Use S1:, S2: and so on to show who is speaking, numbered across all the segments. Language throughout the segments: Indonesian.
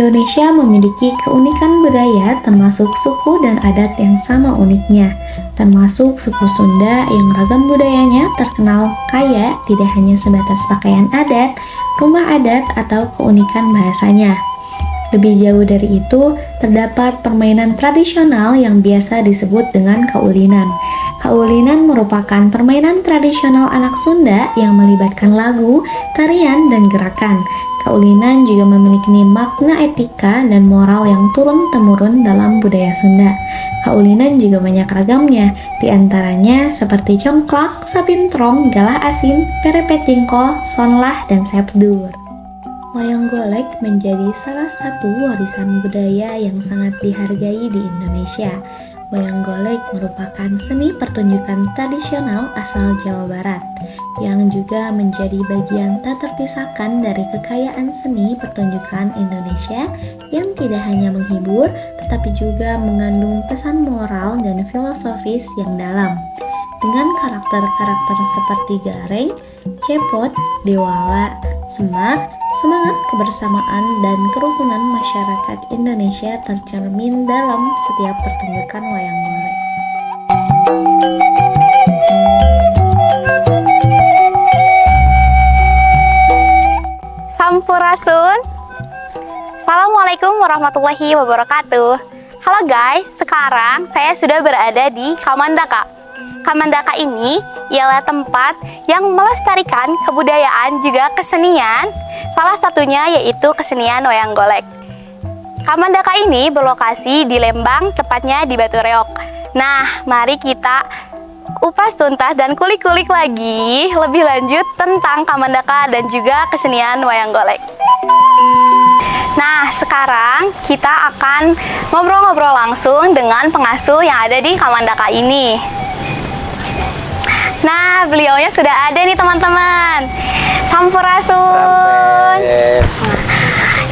S1: Indonesia memiliki keunikan budaya termasuk suku dan adat yang sama uniknya, termasuk suku Sunda yang ragam budayanya terkenal kaya tidak hanya sebatas pakaian adat, rumah adat, atau keunikan bahasanya. Lebih jauh dari itu, terdapat permainan tradisional yang biasa disebut dengan kaulinan. Kaulinan merupakan permainan tradisional anak Sunda yang melibatkan lagu, tarian, dan gerakan. Kaulinan juga memiliki makna etika dan moral yang turun-temurun dalam budaya Sunda. Kaulinan juga banyak ragamnya, diantaranya seperti congklak, sapintrong, galah asin, perepet jengkol, sonlah, dan sepdur. Wayang golek menjadi salah satu warisan budaya yang sangat dihargai di Indonesia. Wayang golek merupakan seni pertunjukan tradisional asal Jawa Barat, yang juga menjadi bagian tak terpisahkan dari kekayaan seni pertunjukan Indonesia yang tidak hanya menghibur, tetapi juga mengandung pesan moral dan filosofis yang dalam. Dengan karakter-karakter seperti Gareng, Cepot, Dewala, Semar, semangat kebersamaan dan kerukunan masyarakat Indonesia tercermin dalam setiap pertunjukan wayang golek.
S2: Sampurasun. Assalamualaikum warahmatullahi wabarakatuh. Halo guys, sekarang saya sudah berada di Kamandaka. Kamandaka ini ialah tempat yang melestarikan kebudayaan juga kesenian, salah satunya yaitu kesenian wayang golek. Kamandaka ini berlokasi di Lembang, tepatnya di Batu Reok. Nah, mari kita upas tuntas dan kulik-kulik lagi lebih lanjut tentang Kamandaka dan juga kesenian wayang golek. Nah, sekarang kita akan ngobrol-ngobrol langsung dengan pengasuh yang ada di Kamandaka ini. Nah, beliaunya sudah ada nih teman-teman. Sampurasun.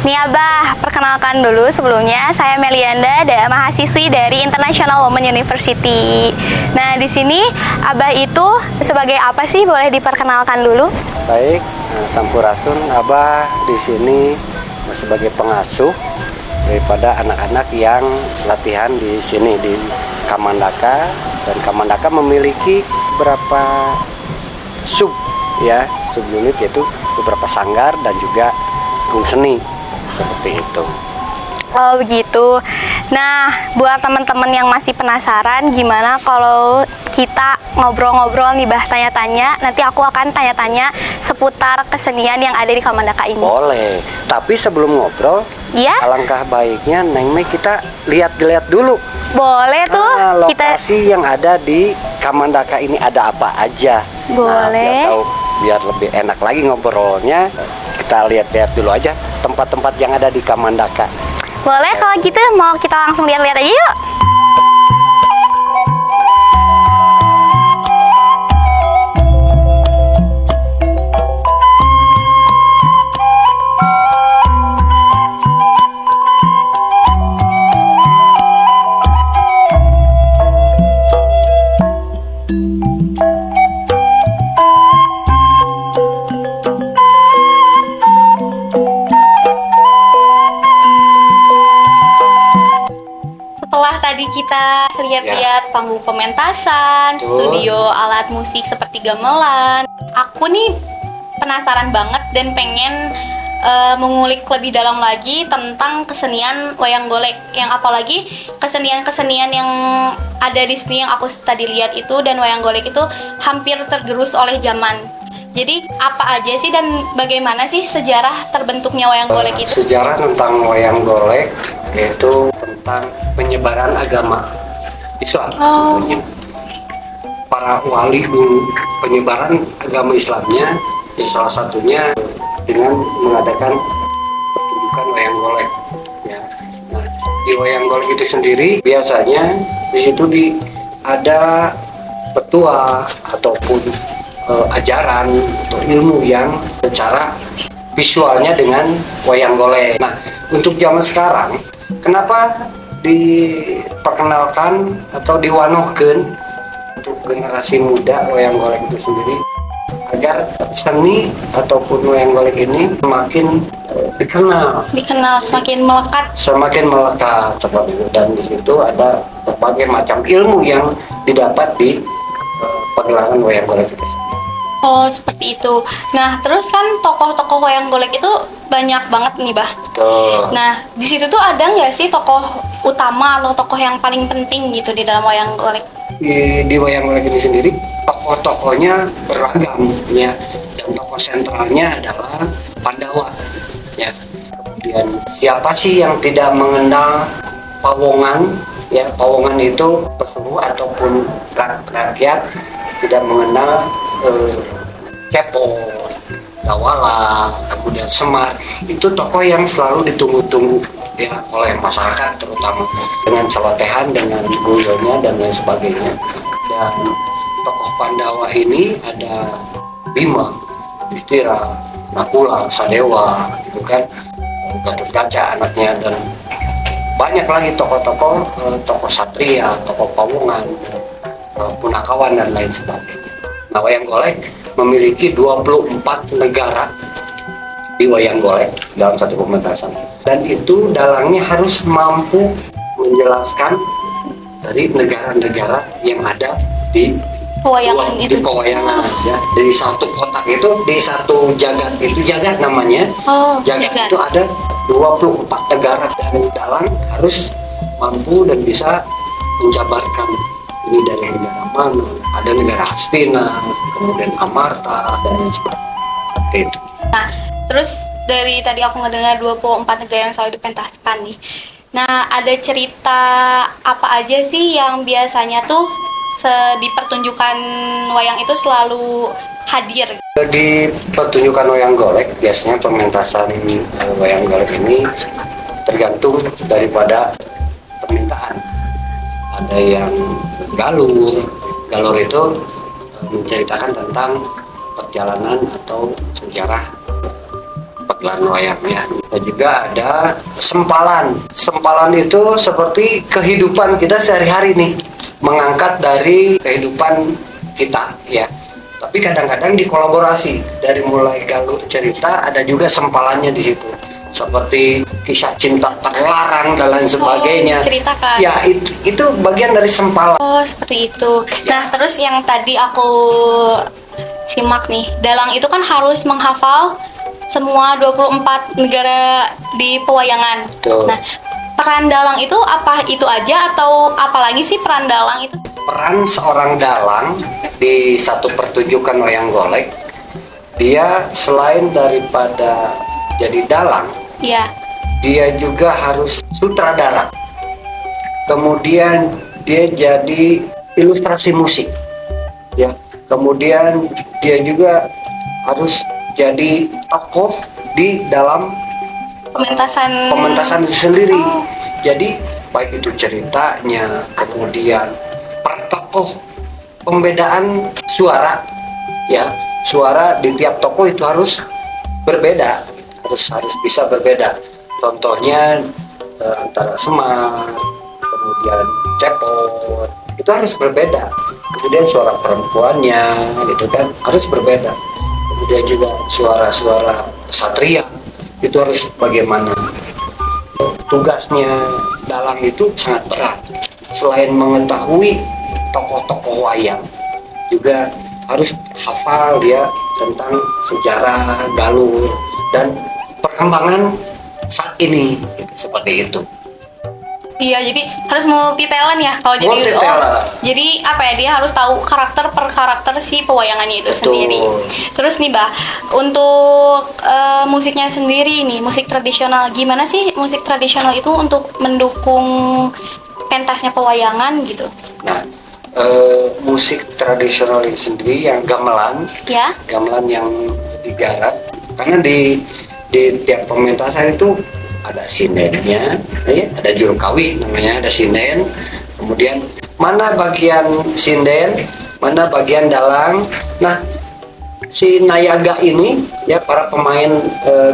S2: Nih Abah, perkenalkan dulu sebelumnya saya Melianda, mahasiswi dari International Women University. Nah, di sini Abah itu sebagai apa sih? Boleh diperkenalkan dulu?
S3: Baik, Sampurasun. Abah di sini sebagai pengasuh daripada anak-anak yang latihan di sini di Kamandaka, dan Kamandaka memiliki beberapa sub unit, yaitu beberapa sanggar dan juga gung seni seperti itu.
S2: Oh begitu. Nah, buat teman-teman yang masih penasaran gimana kalau kita ngobrol-ngobrol nih Bah, tanya-tanya. Nanti aku akan tanya-tanya seputar kesenian yang ada di Kamandaka ini.
S3: Boleh, tapi sebelum ngobrol,
S2: ya,
S3: alangkah baiknya Neng Mei kita lihat-lihat dulu.
S2: Boleh tuh.
S3: Lokasi yang ada di Kamandaka ini ada apa aja.
S2: Boleh.
S3: Nah, biar lebih enak lagi ngobrolnya, kita lihat-lihat dulu aja tempat-tempat yang ada di Kamandaka.
S2: Boleh, kalau gitu mau kita langsung lihat-lihat aja yuk. Tadi kita lihat-lihat panggung pementasan, studio alat musik seperti gamelan. Aku nih penasaran banget dan pengen mengulik lebih dalam lagi tentang kesenian wayang golek. Yang apalagi kesenian-kesenian yang ada di sini yang aku tadi lihat itu, dan wayang golek itu hampir tergerus oleh zaman. Jadi apa aja sih dan bagaimana sih sejarah terbentuknya wayang golek itu?
S3: Sejarah tentang wayang golek yaitu tentang penyebaran agama Islam. Tentunya para wali dulu penyebaran agama Islamnya, ya salah satunya dengan mengadakan pertunjukan wayang golek. Ya. Nah, di wayang golek itu sendiri biasanya di situ ada petua ataupun ajaran atau ilmu yang secara visualnya dengan wayang golek. Nah, untuk zaman sekarang, kenapa diperkenalkan atau diwanohkeun untuk generasi muda wayang golek itu sendiri agar seni ataupun wayang golek ini semakin
S2: Dikenal semakin melekat.
S3: seperti itu. Dan di situ ada berbagai macam ilmu yang didapat di pagelaran wayang golek itu.
S2: Oh, seperti itu. Nah, terus kan tokoh-tokoh wayang golek itu banyak banget nih, Bah.
S3: Betul.
S2: Nah, di situ tuh ada nggak sih tokoh utama atau tokoh yang paling penting gitu di dalam wayang golek?
S3: Di wayang golek ini sendiri tokoh-tokohnya beragam ya, dan tokoh sentralnya adalah Pandawa ya. Kemudian siapa sih yang tidak mengenal Pawongan ya? Pawongan itu pesuruh ataupun rakyat tidak mengenal Cepot, Dawala, kemudian Semar. Itu tokoh yang selalu ditunggu-tunggu ya oleh masyarakat, terutama dengan celotehan, dengan guyonnya dan lain sebagainya. Dan tokoh Pandawa ini ada Bima, Yudhistira, Nakula, Sadewa, gitu kan, Gatotkaca anaknya, dan banyak lagi tokoh-tokoh, tokoh Satria, tokoh Pawongan, Punakawan dan lain sebagainya. Nah, wayang golek memiliki 24 negara di wayang golek dalam satu pementasan, dan itu dalangnya harus mampu menjelaskan dari negara-negara yang ada di
S2: Pewayangan
S3: di
S2: itu.
S3: pewayangan ya. Dari satu kotak itu, di satu jagat itu, jagat namanya.
S2: Oh,
S3: Jagat
S2: jagat.
S3: itu ada 24 negara, dan dalang harus mampu dan bisa menjabarkan ini dari negara mana. Ada negara Hastina, kemudian Amarta, dan lain sebagainya. Seperti itu.
S2: Nah, terus dari tadi aku ngedengar 24 negara yang selalu dipentaskan nih. Nah, ada cerita apa aja sih yang biasanya tuh di pertunjukan wayang itu selalu hadir?
S3: Di pertunjukan wayang golek, biasanya pementasan wayang golek ini tergantung daripada permintaan. Ada yang galur. Galur itu menceritakan tentang perjalanan atau sejarah pagelaran wayangnya. Dan juga ada sempalan. Sempalan itu seperti kehidupan kita sehari-hari nih, mengangkat dari kehidupan kita ya. Tapi kadang-kadang dikolaborasi, dari mulai galur cerita ada juga sempalannya di situ. Seperti kisah cinta terlarang dan lain sebagainya.
S2: Diceritakan.
S3: Ya, itu bagian dari sempalan.
S2: Oh, seperti itu. Nah, terus yang tadi aku simak nih, dalang itu kan harus menghafal semua 24 negara di pewayangan.
S3: Betul.
S2: Nah, peran dalang itu apa itu aja atau apalagi sih peran dalang itu?
S3: Peran seorang dalang di satu pertunjukan wayang golek, dia selain daripada jadi dalang,
S2: Iya.
S3: dia juga harus sutradara. Kemudian dia jadi ilustrasi musik. Ya. Kemudian dia juga harus jadi tokoh di dalam pementasan itu sendiri.
S2: Oh.
S3: Jadi baik itu ceritanya, kemudian per tokoh, pembedaan suara, ya, suara di tiap tokoh itu harus berbeda, harus bisa berbeda. Contohnya antara Semar, kemudian Cepot, itu harus berbeda. Kemudian suara perempuannya, gitu kan, harus berbeda. Kemudian juga suara-suara Satria itu harus bagaimana. Tugasnya dalang itu sangat berat. Selain mengetahui tokoh-tokoh wayang, juga harus hafal dia tentang sejarah, galur, dan perkembangan saat ini, gitu, seperti itu.
S2: Iya, jadi harus multi talent ya kalau jadi.
S3: Multi-talent.
S2: Jadi apa ya, dia harus tahu karakter per karakter si pewayangannya itu
S3: Betul.
S2: sendiri. Terus nih, Bah, untuk musiknya sendiri nih, musik tradisional, gimana sih musik tradisional itu untuk mendukung pentasnya pewayangan gitu?
S3: Nah, musik tradisional ini sendiri yang gamelan,
S2: Ya.
S3: gamelan yang digarap, karena di tiap pementasan itu ada sindennya, ya, ada juru kawih namanya, ada sinden. Kemudian mana bagian sinden, mana bagian dalang. Nah, si nayaga ini, ya, para pemain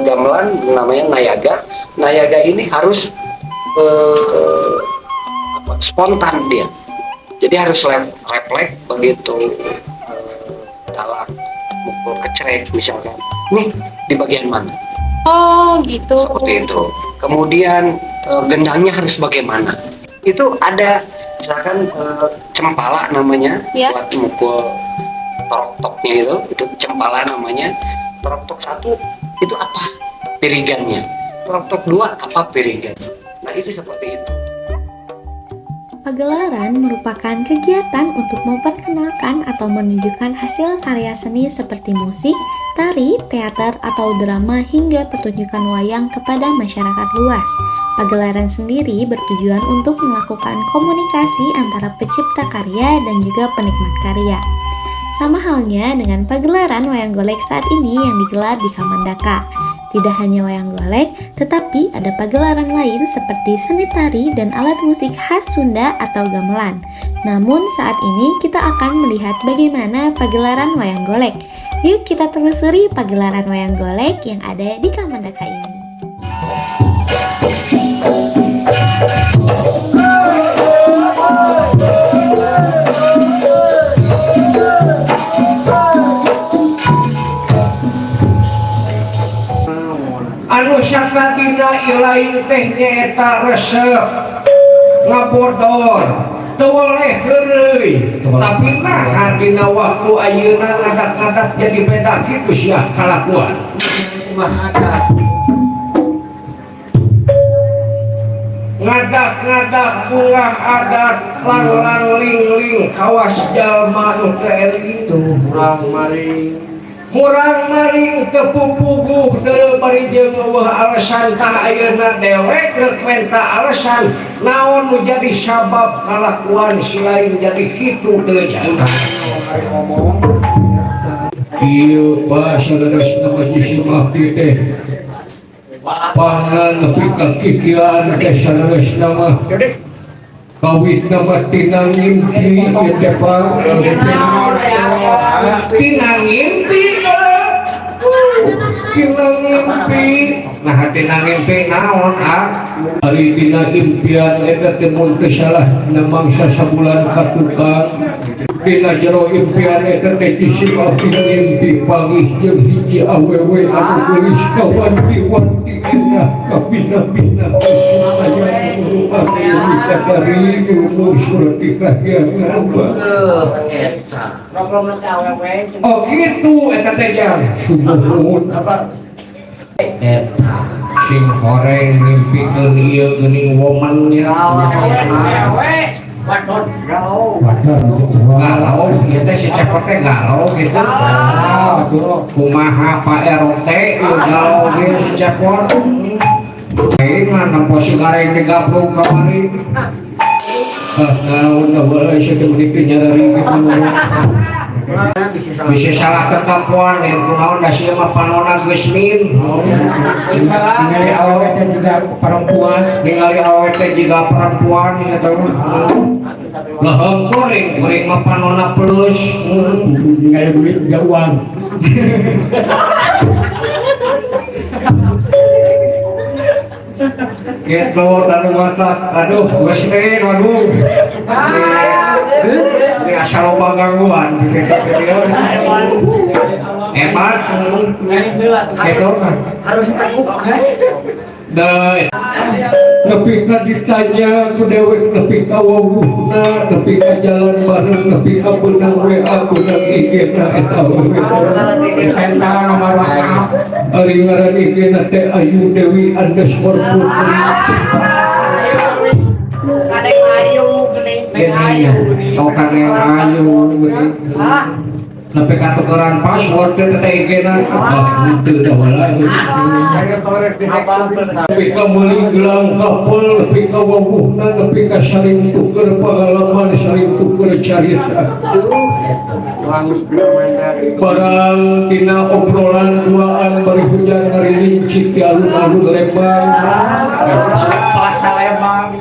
S3: gamelan namanya nayaga. Nayaga ini harus spontan dia. Jadi harus refleks begitu dalang mukul kecrek misalkan, nih di bagian mana?
S2: Oh gitu.
S3: Seperti itu. Kemudian gendangnya harus bagaimana? Itu ada misalkan cempala namanya,
S2: Ya.
S3: buat mukul torok-toknya itu cempala namanya. Torok-tok 1 itu apa? Pirigannya. Torok-tok 2 apa pirigannya? Nah itu seperti itu.
S1: Pagelaran merupakan kegiatan untuk memperkenalkan atau menunjukkan hasil karya seni seperti musik, tari, teater, atau drama hingga pertunjukan wayang kepada masyarakat luas. Pagelaran sendiri bertujuan untuk melakukan komunikasi antara pencipta karya dan juga penikmat karya. Sama halnya dengan pagelaran wayang golek saat ini yang digelar di Kamandaka. Tidak hanya wayang golek, tetapi ada pagelaran lain seperti seni tari dan alat musik khas Sunda atau gamelan. Namun saat ini kita akan melihat bagaimana pagelaran wayang golek. Yuk kita telusuri pagelaran wayang golek yang ada di Kamandaka ini.
S4: Anu sakatina ilain teh nyaeta resep ngabodor teu boleh heureuy tapi nah dina waktu ayeuna ngadak-ngadak jadi beda kitu sia kalakuan ngadak-ngadak bunga adat lang-lang ling-ling kawas jalma nu teu eling Murang maring tepupuguh deu bari jeung eueuh alasan tah ayeuna dewek rek menta alasan naon nu jadi sabab kalakuan si lain jadi kitu teu nya. Ieu pas saudara-saudara majlis mati teh pangan nepi ka kikian teh saudara-saudara kawit nama tinang ngimpi ya Pak tinang ngimpi nah tinang ngimpi naon hari dina impian eta teh mun teu salah dina mangsa sabulan katukang dina jero impian eta teh disebut ngimpi pangih jeung hiji awewe anu geulis kawanti-wanti endah kabina-bina aya urang bisa dari umur surati kahyangan oh gitu eta teh jang subuh nuhun eta sing horeng ngimpikeun ieu geuning woman nya galau ieu teh si cepot teh galau gitu kumaha Pak RT galau ge si cepot mana posisi kareng digabung kamari udah boleh sih diberikan dari bisa salah ketampuan yang kunaon dah siya mah panona geus min ningali awet juga perempuan gitu leheng goreng mah panona plus ningali duit juga uang gitu dan mata aduh wesmin waduh ini asal loba gangguan hebat gitu harus tekuk nepi ka ditanya ku dewek nepi ka wawuhna nepi ka jalan bareng nepi ka benang WA benang IG-na eta eta nomor WhatsApp ari ngaran IG-na teh Ayu Dewi _putri kadeng ayu geuning ayu oh kadeng ayu geuning sampai katukeran password teh IG-na itu dah walah tapi ka meuli gelang kapal tapi ka wawuhna tapi ka saling tuker pengalaman saling tuker carita barang dina obrolan duaan bari hujan hari lincik di alun-alun Lembang Plaza Lembang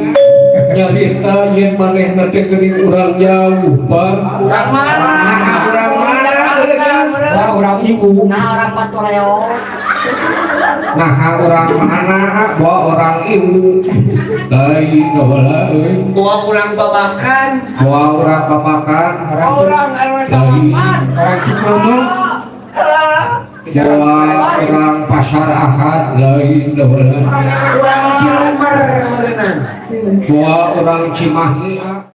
S4: nyarita yen manehna teh geuning urang jauh Pak urang mana urang ibu urang Patoreo urang mana bawa orang ibu lain gaula euy bawa urang babakan orang Cimama Bawa orang pasar ahad lain dah.
S5: Kurang Cilumar merenang.
S4: Bawa orang Cimahi